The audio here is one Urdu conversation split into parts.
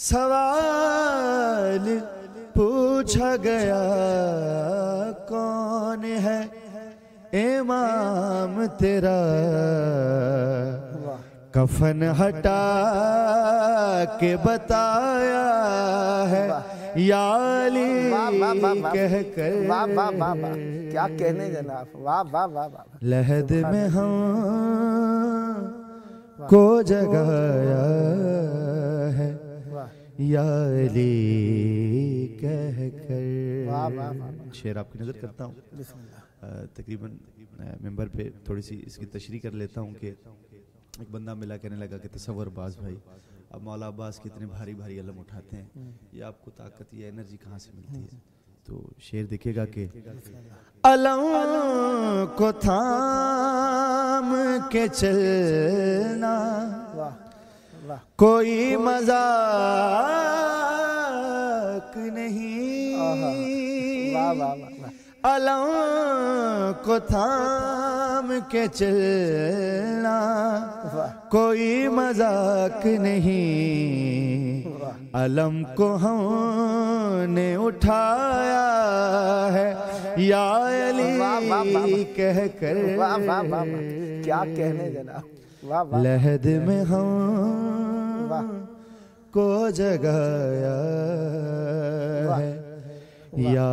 سوال پوچھا گیا کون ہے امام تیرا، کفن ہٹا کے بتایا ہے یا علی کہہ کر، کیا کہنے جناب، واہ واہ واہ واہ، لحد میں ہم کو جگایا ہے یا علی کہہ کر۔ شعر آپ کی نظر کرتا ہوں، تقریباً ممبر پہ تھوڑی سی اس کی تشریح کر لیتا ہوں کہ ایک بندہ ملا کہنے لگا کہ تصور باز بھائی، اب مولا عباس کے اتنے بھاری بھاری علم اٹھاتے ہیں، یہ آپ کو طاقت یا انرجی کہاں سے ملتی ہے؟ تو شعر دیکھے گا کہ علم کو تھام کے چلنا کوئی مذاق نہیں، علم کو تھام کے چلنا کوئی مذاق نہیں، علم کو ہم نے اٹھایا ہے یا علی کہہ کر، کیا کہنے جناب، لحد میں ہم کو جگایا ہے یا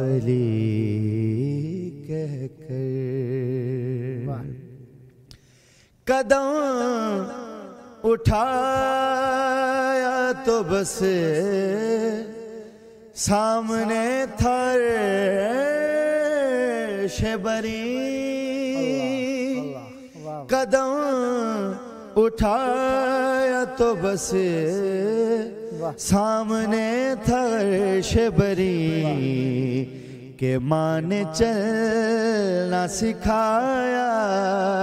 علی کہہ کر، قدم اٹھایا تو بس سامنے تھا عرش بری، قدم اٹھایا تو بس سامنے تھا عرش بری، کہ ماں نے چلنا سکھایا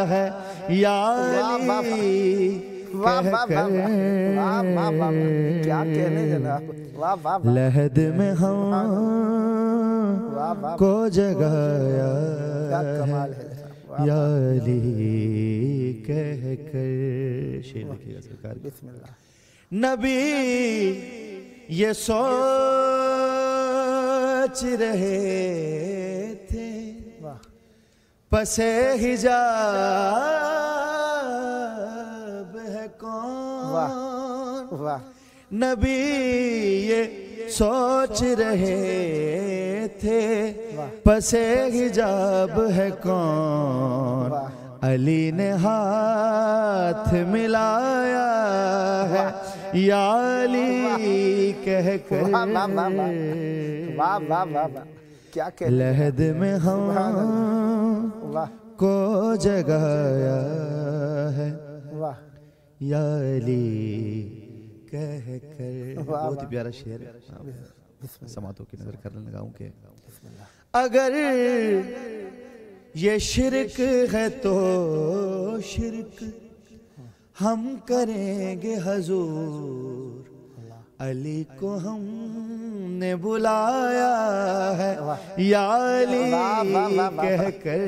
ہے یا علی کہہ کر، کیا کہنے جناب، لحد میں ہم کو جگایا یا علی کہہ کر۔ شعر دیکھیے گا سرکار، بسم اللہ۔ نبی یہ سوچ رہے تھے پس حجاب ہے کون، نبی یہ سوچ رہے تھے پس حجاب ہے کون، علی نے ہاتھ ملایا ہے یا علی کہہ کر، کیا کہ لحد میں ہم کو جگایا ہے یا علی کہہ کر۔ بہت ہی پیارا شعر ہے، سماعتوں کی نظر کرنے لگا ہوں کہ اگر یہ شرک ہے تو شرک ہم کریں گے حضور، علی کو ہم نے بلایا ہے یا علی کہہ کر،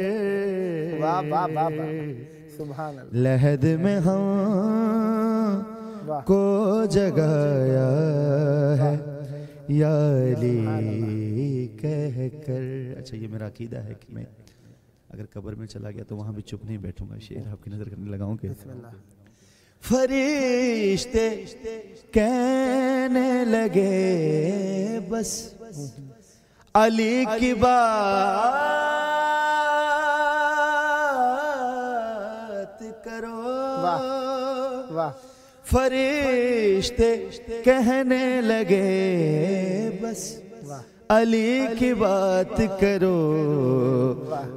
لحد میں ہم کو جگایا ہے یا علی کہہ کر۔ اچھا، یہ میرا عقیدہ ہے کہ میں اگر قبر میں چلا گیا تو وہاں بھی چپ نہیں بیٹھوں گا۔ شعر آپ کی نظر کرنے لگا ہوں کہ فرشتے کہنے لگے بس علی کی بات کرو، فرشتے کہنے لگے بس علی کی بات کرو،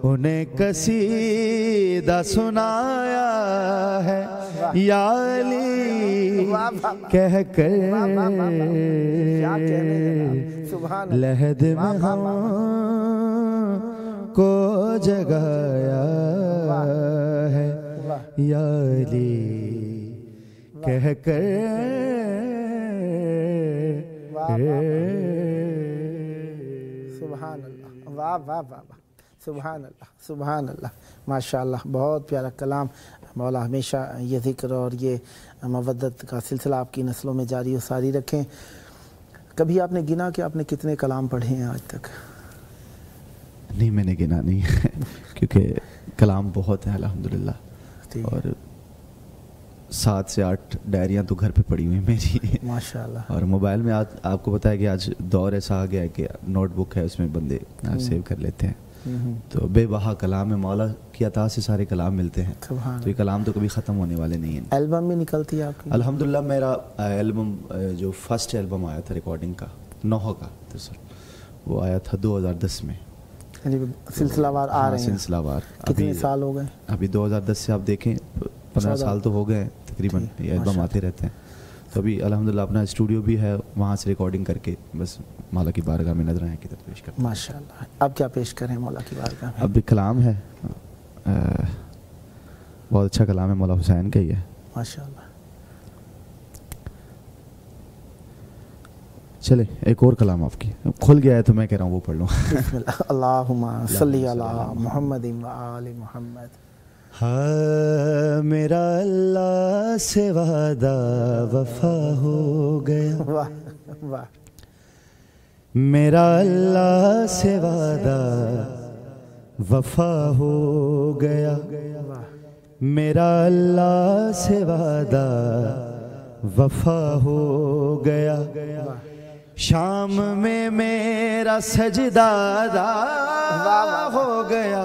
انہیں قصیدہ سنایا ہے یا علی کہہ کر، لحد میں ہم کو جگایا ہے یا علی کہہ کر، سبحان اللہ، واہ واہ واہ، سبحان اللہ سبحان اللہ، ماشاءاللہ، بہت پیارا کلام مولا ہمیشہ یہ ذکر اور یہ مودت کا سلسلہ آپ کی نسلوں میں جاری و ساری رکھیں. کبھی آپ نے گنا کہ آپ نے کتنے کلام پڑھے ہیں آج تک؟ نہیں میں نے گنا نہیں کیونکہ کلام بہت ہیں الحمدللہ, اور 7 سے 8 ڈائریاں تو گھر پہ پڑی ہوئی ہیں میری ماشاءاللہ. اور موبائل میں آپ کو پتہ ہے کہ آج دور ایسا آ گیا ہے کہ نوٹ بک ہے, اس میں بندے سیو کر لیتے ہیں. تو بے بہا کلام ہے, مولا کی عطا سے سارے کلام ملتے ہیں, تو یہ کلام تو کبھی ختم ہونے والے نہیں ہیں. البم بھی نکلتی ہے آپ کی؟ الحمدللہ میرا البم جو فرسٹ البم آیا تھا ریکارڈنگ کا نوحہ کا تو سر وہ آیا تھا 2010 میں. سلسلہ وار آ رہے ہیں؟ سلسلہ وار. کتنے سال ہو گئے؟ ابھی 2010 سے آپ دیکھیں 15 سال تو ہو گئے ہیں تقریباً, یہ البم آتے رہتے ہیں. تو ابھی الحمدللہ اپنا اسٹوڈیو بھی ہے, وہاں سے ریکارڈنگ کر کے بس مولا کی بارگاہ میں نظرائیں کی طرف پیش کرتے ہیں. ماشاءاللہ. اب کیا پیش کریں مولا کی بارگاہ میں؟ اب بھی کلام ہے, بہت اچھا کلام ہے, مولا حسین کا ہی ہے ماشاءاللہ. چلے ایک اور کلام آپ کی کھل گیا ہے تو میں کہہ رہا ہوں وہ پڑھ لوں. بسم اللہ. اللہم صلی علی محمد و آل محمد. ہاں میرا اللہ سے وعدہ وفا ہو گیا, واہ واہ. میرا اللہ سے وعدہ وفا ہو گیا, میرا اللہ سے وعدہ وفا ہو گیا. شام میں میرا سجدہ ادا ہو گیا,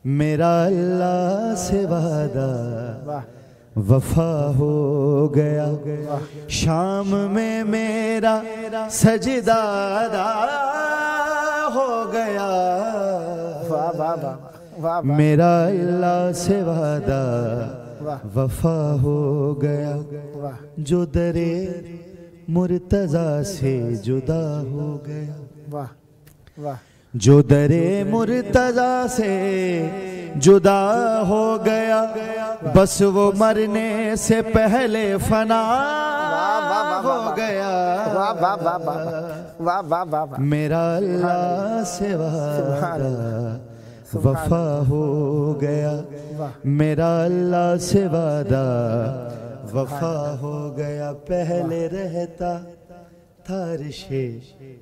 میرا اللہ سے وعدہ وفا ہو گیا. شام میں میرا سجدہ ادا ہو گیا, میرا اللہ سے وعدہ وفا ہو گیا. جو درے مرتضیٰ سے جدا ہو گیا, جو درے مرتضیٰ سے جدا ہو گیا, بس وہ مرنے سے پہلے فنا ہو گیا. میرا اللہ سے وعدہ وفا ہو گیا, میرا اللہ سے وعدہ وفا ہو گیا. پہلے رہتا تھا عرش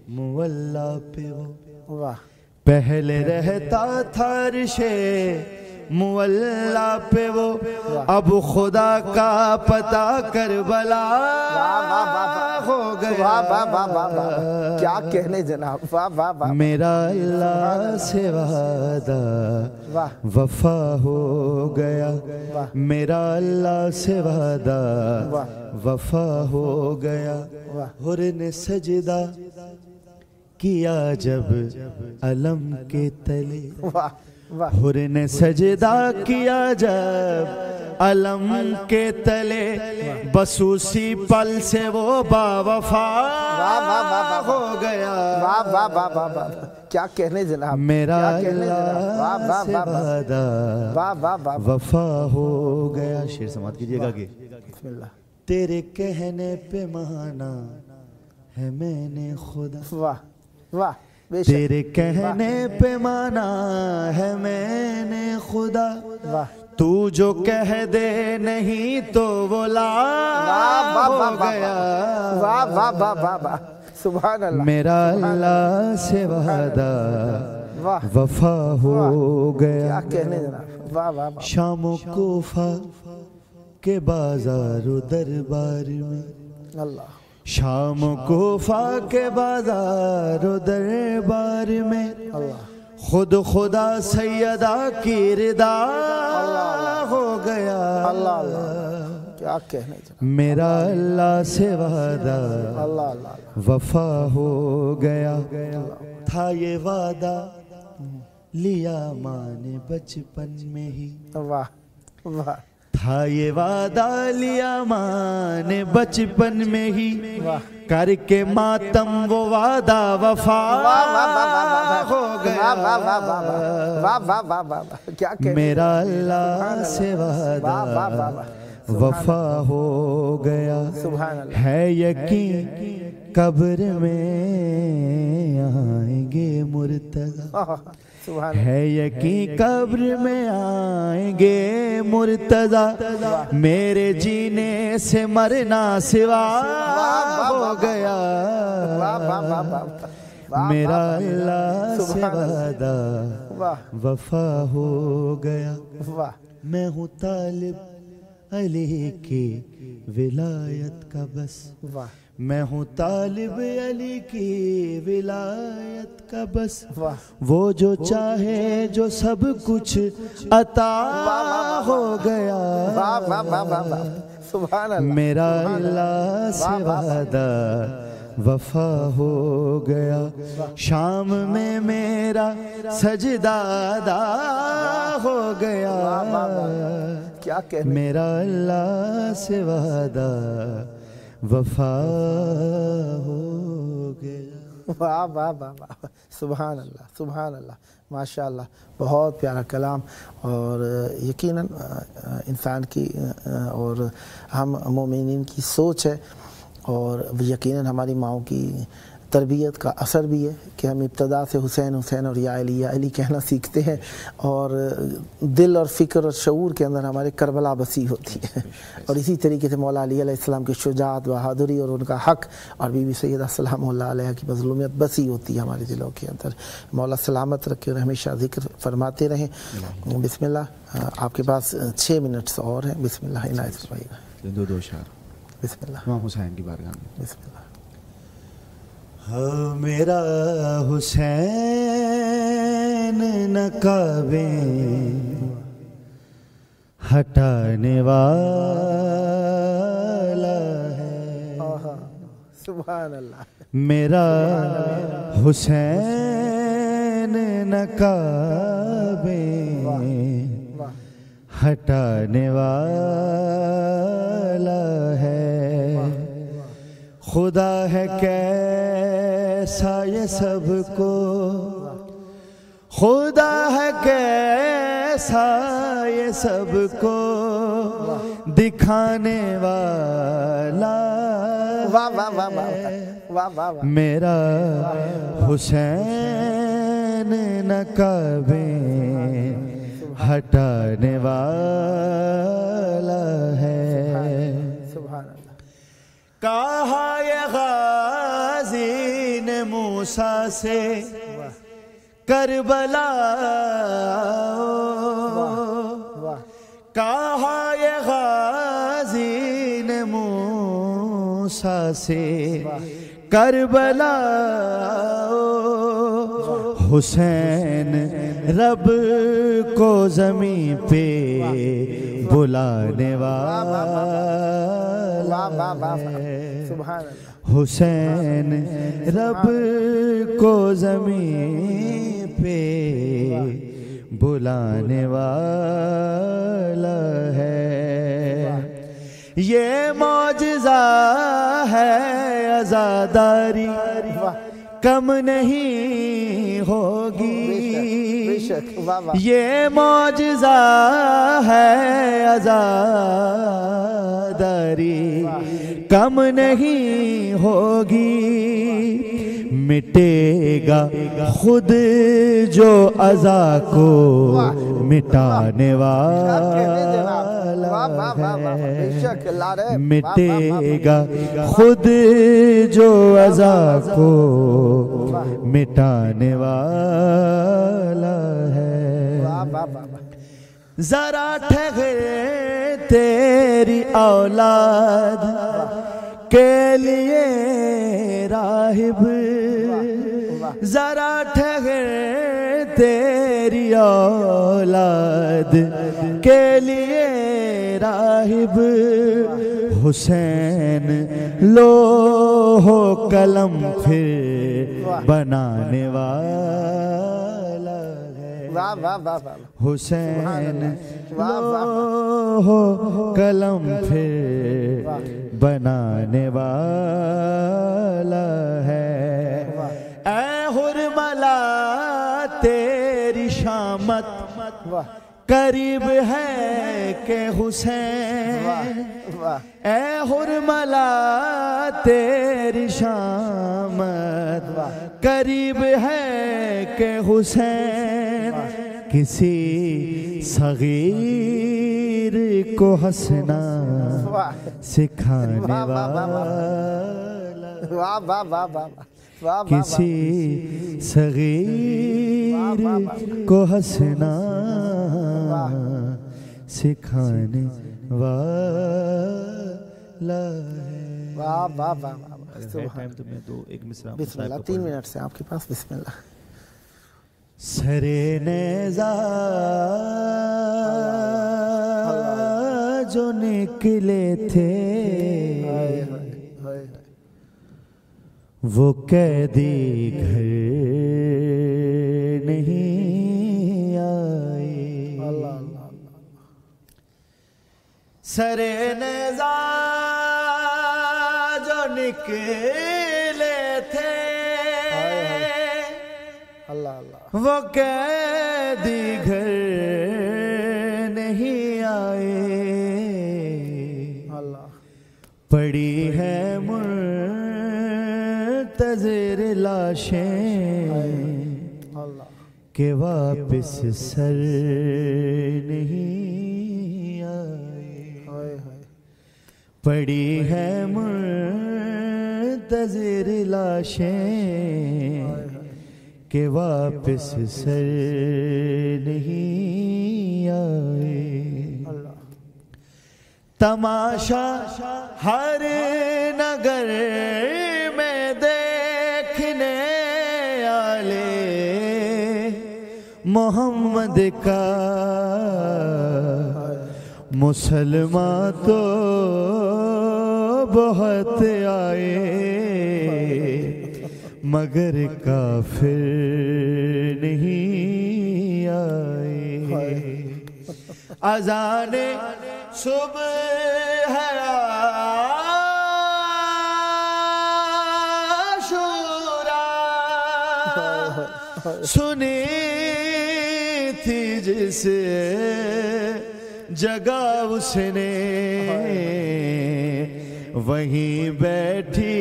مولا پہ وہ, پہلے رہتا تھا عرش مولا پہ وہ, اب خدا کا پتہ کربلا ہو گیا. کیا کہنے جناب, میرا اللہ سے وعدہ وفا ہو گیا, میرا اللہ سے وعدہ وفا ہو گیا. حر نے سجدہ کیا جب علم کے تلے, حر نے سجدہ کیا جب علم کے تلے, بس اسی پل سے وہ باوفا ہو گیا. کیا کہنے جناب, میرا اللہ سے وعدہ وفا ہو گیا. شعر سماعت کیجئے گا کہ بسم اللہ. تیرے کہنے پہ مانا ہے میں نے خدا, واہ واہ. تیرے کہنے پہ مانا ہے میں نے خدا, تو جو کہہ دے نہیں تو وہ لا ہو گیا. سبحان اللہ. میرا اللہ سے وعدہ وفا ہو گیا. کیا کہنے جناب. شام و کوفہ کے بازار و دربار میں, اللہ. شام و کوفہ کے بازار و دربار میں, خود خدا سیدہ کی رضا ہو گیا. کیا کہنے جناب. میرا اللہ سے وعدہ وفا ہو گیا. تھا یہ وعدہ لیا ماں نے بچپن میں ہی, واہ واہ. تھا یہ وعدہ لیا ماں نے بچپن میں ہی, کر کے ماتم وہ وعدہ وفا ہو گیا. میرا اللہ سے وعدہ وفا ہو گیا. ہے یقین قبر میں آئیں گے مرتضی، ہے یقین قبر میں آئیں گے مرتضی، میرے جینے سے مرنا سوا ہو گیا، میرا اللہ سے وعدہ وفا ہو گیا، میں ہوں طالب علی کی ولایت کا بس، میں ہوں طالب علی کی ولایت کا بس، وہ جو چاہے جو سب کچھ عطا ہو گیا، میرا اللہ سے وعدہ وفا ہو گیا، شام میں میرا سجدہ ادا ہو گیا، میرا اللہ سے وعدہ وفا ہو گیا۔ واہ واہ واہ واہ، سبحان اللہ سبحان اللہ، ماشاء اللہ، بہت پیارا کلام۔ اور یقیناً انسان کی اور ہم مومنین کی سوچ ہے، اور یقیناً ہماری ماؤں کی تربیت کا اثر بھی ہے کہ ہم ابتدا سے حسین حسین اور یا علی کہنا سیکھتے ہیں، اور دل اور فکر اور شعور کے اندر ہمارے کربلا بسی ہوتی ہے، اور اسی طریقے سے مولا علی علیہ السلام کی شجاعت، بہادری اور ان کا حق، اور بی بی سیدہ سلام اللہ علیہ کی مظلومیت بسی ہوتی ہے ہمارے دلوں کے اندر۔ مولا سلامت رکھے اور ہمیشہ ذکر فرماتے رہیں۔ بسم اللہ، آپ کے پاس 6 منٹس اور ہیں، بسم اللہ عنایت فرمائیے گا۔ دو اشعار بسم اللہ، امام حسین کی بارگاہ میں۔ بسم اللہ۔ ہاں میرا حسین نقابیں ہٹانے والا ہے، سبحان اللہ، میرا حسین نقابیں ہٹانے والا ہے، خدا ہے کیسا یہ سب کو، خدا ہے کیسا یہ سب کو دکھانے والا ہے، میرا حسین نقابیں ہٹانے والا ہے، کہا یہ غازی نے موسیٰ سے کربلا، کہا یہ غازی نے موسیٰ سے کربلا، حسین رب کو زمین پہ بلانے والا ہے، حسین رب کو زمین پہ بلانے والا ہے، یہ معجزہ ہے عزاداری کم نہیں ہوگی، یہ معجزہ ہے عزاداری کم نہیں ہوگی، مٹے گا خود جو عزا کو مٹانے والا ہے، مٹے گا خود جو عزا کو مٹانے والا ہے، ذرا ٹھہرے تیری اولاد کے لیے راہب، ذرا ٹھہرے تیری اولاد کے لیے راہب، حسین لوح و قلم پھر بنانے والا ہے، حسین لوح و قلم پھر بنانے والا ہے، اے حرملا تیری شامت قریب ہے کہ حسین اے حرملا تیری شامت قریب ہے کہ حسین کسی صغیر کو ہنسنا سکھانے والا کسی صغیر کو ہنسنا سکھانے والا ہے. ٹائم تو میں دو ایک مصرع بسم اللہ 3 منٹ سے آپ کے پاس. بسم اللہ. سرے نیزہ جو نکلے تھے وہ قیدی گھر نہیں آئے. سرے نیزہ جو نکلے تھے وہ قیدی گھر نہیں آئے. پڑی ہے منتظر لاشیں کہ واپس سر نہیں آئے. پڑی ہے منتظر لاشیں کہ واپس سر نہیں آئے. تماشا ہر نگر میں دیکھنے والے محمد کا مسلمان تو بہت آئے مگر کافر نہیں آئے. اذان صبح ہے عاشورا سنی تھی جس جگہ اس نے وہیں بیٹھی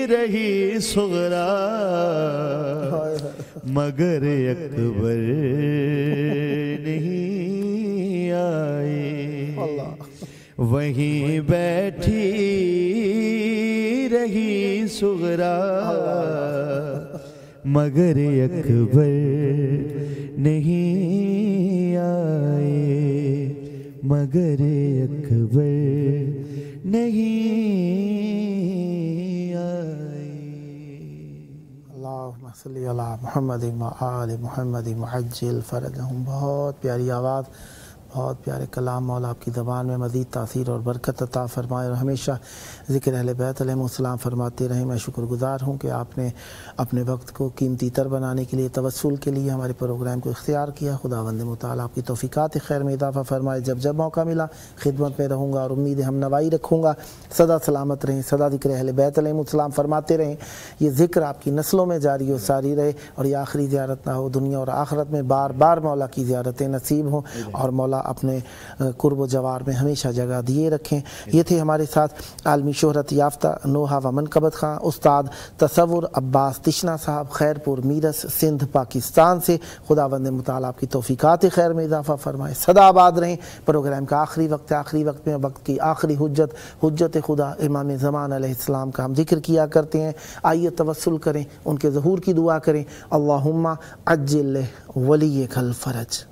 رہی صغرا مگر اکبر نہیں آئے. وہیں بیٹھی رہی صغرا مگر اکبر نہیں آئے. مگر اکبر نہیں آئے. اللہم صلی علی محمد و آل محمد عجل فرجہم. بہت پیاری آواز، بہت پیارے کلام. مولا آپ کی زبان میں مزید تاثیر اور برکت عطا فرمائے اور ہمیشہ ذکر اہل بیت علیہ السلام فرماتے رہیں. میں شکر گزار ہوں کہ آپ نے اپنے وقت کو قیمتی تر بنانے کے لیے، توسل کے لیے ہمارے پروگرام کو اختیار کیا. خداوند متعال آپ کی توفیقات خیر میں اضافہ فرمائے. جب جب موقع ملا خدمت میں رہوں گا اور امید ہم نوائی رکھوں گا. سدا سلامت رہیں، سدا ذکر اہل بیت علیہ السلام فرماتے رہیں. یہ ذکر آپ کی نسلوں میں جاری و ساری رہے اور یہ آخری زیارت نہ ہو. دنیا اور آخرت میں بار بار مولا کی زیارتیں نصیب ہوں اور مولا اپنے قرب و جوار میں ہمیشہ جگہ دیے رکھیں. یہ تھے ہمارے ساتھ عالمی شہرت یافتہ نوحہ و منقبت خاں استاد تصور عباس تشنا صاحب، خیرپور میرس سندھ پاکستان سے. خداوند متعال آپ کی توفیقات خیر میں اضافہ فرمائے. سدا آباد رہیں. پروگرام کا آخری وقت ہے. آخری وقت میں وقت کی آخری حجت خدا امام زمان علیہ السلام کا ہم ذکر کیا کرتے ہیں. آئیے توسل کریں، ان کے ظہور کی دعا کریں. اللہم عجل ولیک الفرج.